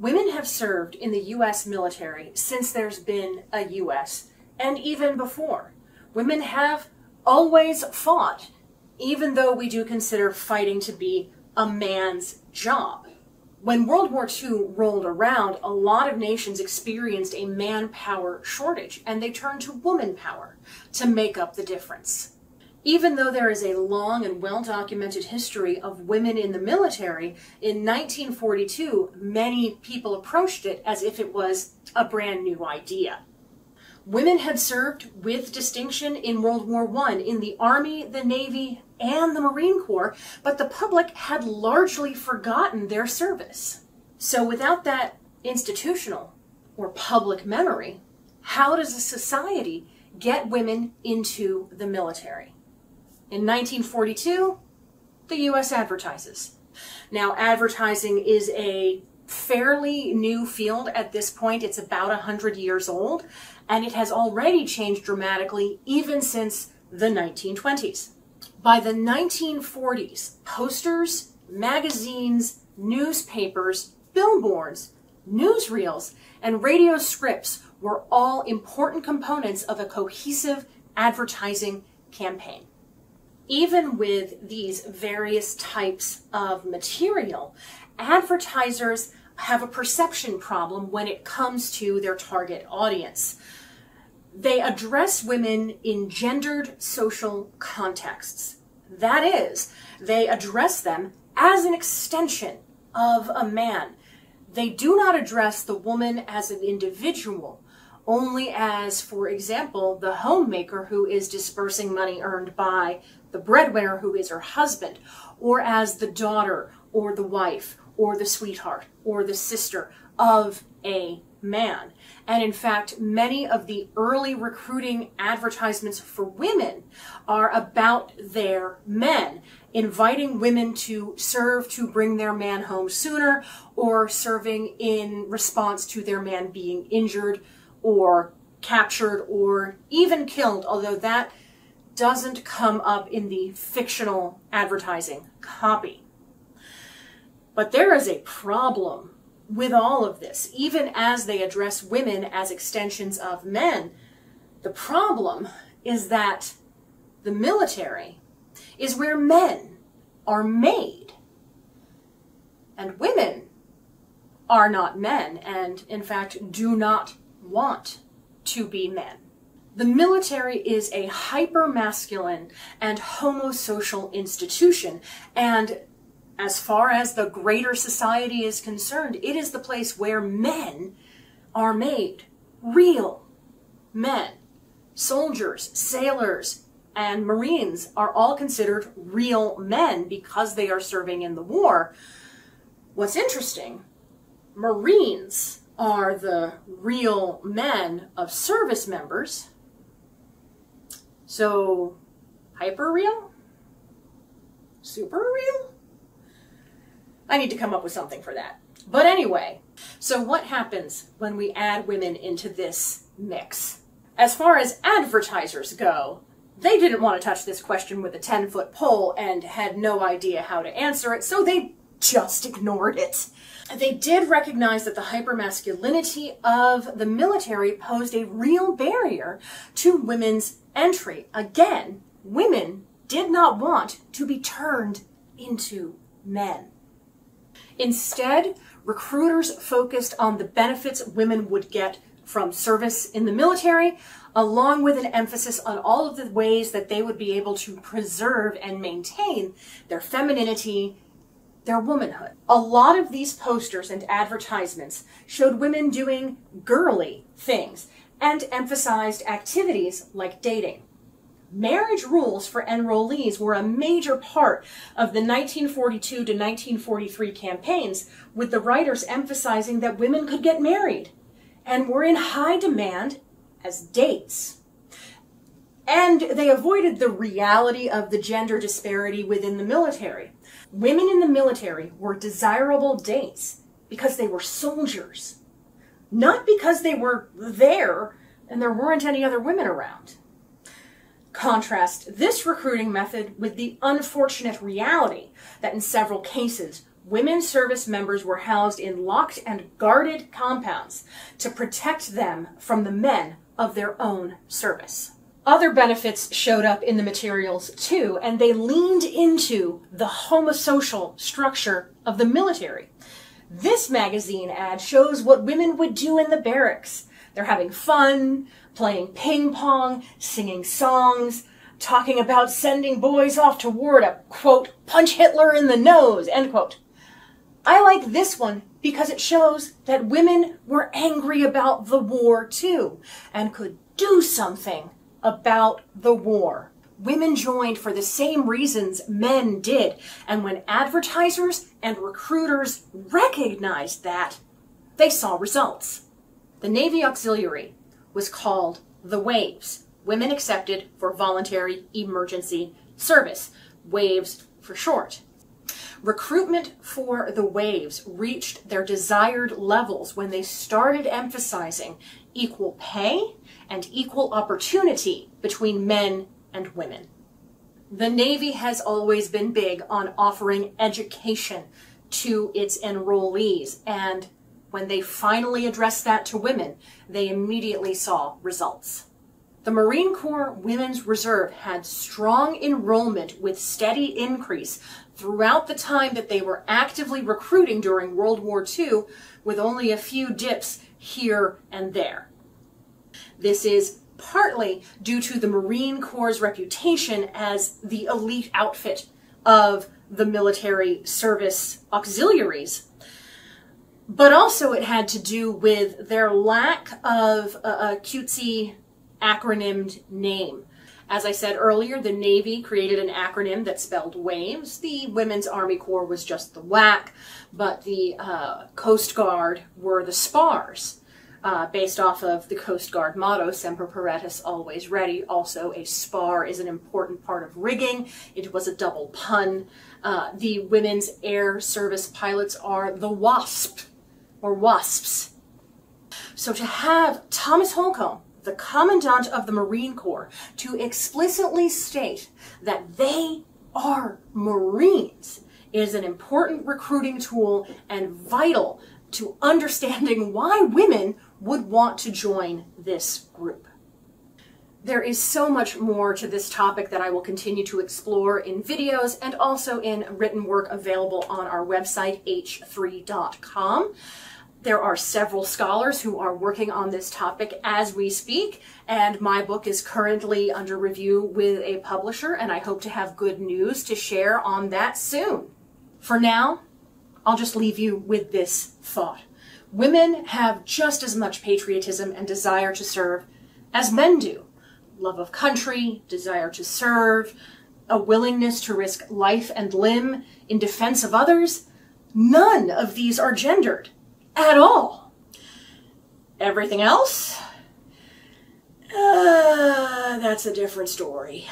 Women have served in the U.S. military since there's been a U.S., and even before. Women have always fought, even though we do consider fighting to be a man's job. When World War II rolled around, a lot of nations experienced a manpower shortage, and they turned to woman power to make up the difference. Even though there is a long and well-documented history of women in the military, in 1942, many people approached it as if it was a brand new idea. Women had served with distinction in World War I in the Army, the Navy, and the Marine Corps, but the public had largely forgotten their service. So without that institutional or public memory, how does a society get women into the military? In 1942, the U.S. advertises. Now, advertising is a fairly new field at this point. It's about 100 years old, and it has already changed dramatically even since the 1920s. By the 1940s, posters, magazines, newspapers, billboards, newsreels, and radio scripts were all important components of a cohesive advertising campaign. Even with these various types of material, advertisers have a perception problem when it comes to their target audience. They address women in gendered social contexts. That is, they address them as an extension of a man. They do not address the woman as an individual, only as, for example, the homemaker who is dispersing money earned by the breadwinner who is her husband, or as the daughter, or the wife, or the sweetheart, or the sister of a man. And in fact, many of the early recruiting advertisements for women are about their men, inviting women to serve to bring their man home sooner, or serving in response to their man being injured or captured or even killed, although that doesn't come up in the fictional advertising copy. But there is a problem with all of this. Even as they address women as extensions of men, the problem is that the military is where men are made. And women are not men, and in fact do not want to be men. The military is a hyper-masculine and homosocial institution, and as far as the greater society is concerned, it is the place where men are made. Real men. Soldiers, sailors, and Marines are all considered real men because they are serving in the war. What's interesting, Marines are the real men of service members. So, hyper real? Super real? I need to come up with something for that. But anyway, so what happens when we add women into this mix? As far as advertisers go, they didn't want to touch this question with a 10-foot pole and had no idea how to answer it, so they just ignored it. They did recognize that the hypermasculinity of the military posed a real barrier to women's entry. Again, women did not want to be turned into men. Instead, recruiters focused on the benefits women would get from service in the military, along with an emphasis on all of the ways that they would be able to preserve and maintain their femininity, their womanhood. A lot of these posters and advertisements showed women doing girly things and emphasized activities like dating. Marriage rules for enrollees were a major part of the 1942 to 1943 campaigns, with the writers emphasizing that women could get married and were in high demand as dates. And they avoided the reality of the gender disparity within the military. Women in the military were desirable dates because they were soldiers, not because they were there and there weren't any other women around. Contrast this recruiting method with the unfortunate reality that in several cases, women service members were housed in locked and guarded compounds to protect them from the men of their own service. Other benefits showed up in the materials too, and they leaned into the homosocial structure of the military. This magazine ad shows what women would do in the barracks. They're having fun, playing ping pong, singing songs, talking about sending boys off to war to, quote, punch Hitler in the nose, end quote. I like this one because it shows that women were angry about the war too, and could do something about the war. Women joined for the same reasons men did, and when advertisers and recruiters recognized that, they saw results. The Navy Auxiliary was called the WAVES, Women Accepted for Voluntary Emergency Service, WAVES for short. Recruitment for the WAVES reached their desired levels when they started emphasizing equal pay and equal opportunity between men and women. The Navy has always been big on offering education to its enrollees, and when they finally addressed that to women, they immediately saw results. The Marine Corps Women's Reserve had strong enrollment with steady increase throughout the time that they were actively recruiting during World War II, with only a few dips here and there. This is partly due to the Marine Corps' reputation as the elite outfit of the military service auxiliaries, but also it had to do with their lack of a cutesy acronymed name. As I said earlier, the Navy created an acronym that spelled WAVES. The Women's Army Corps was just the WAC, but the Coast Guard were the SPARS, based off of the Coast Guard motto, Semper Paratus, always ready. Also, a spar is an important part of rigging. It was a double pun. The Women's Air Service pilots are the WASP, or WASPs. So to have Thomas Holcomb, the Commandant of the Marine Corps, to explicitly state that they are Marines is an important recruiting tool and vital to understanding why women would want to join this group. There is so much more to this topic that I will continue to explore in videos and also in written work available on our website, h3.com. There are several scholars who are working on this topic as we speak, and my book is currently under review with a publisher, and I hope to have good news to share on that soon. For now, I'll just leave you with this thought. Women have just as much patriotism and desire to serve as men do. Love of country, desire to serve, a willingness to risk life and limb in defense of others. None of these are gendered at all. Everything else? That's a different story.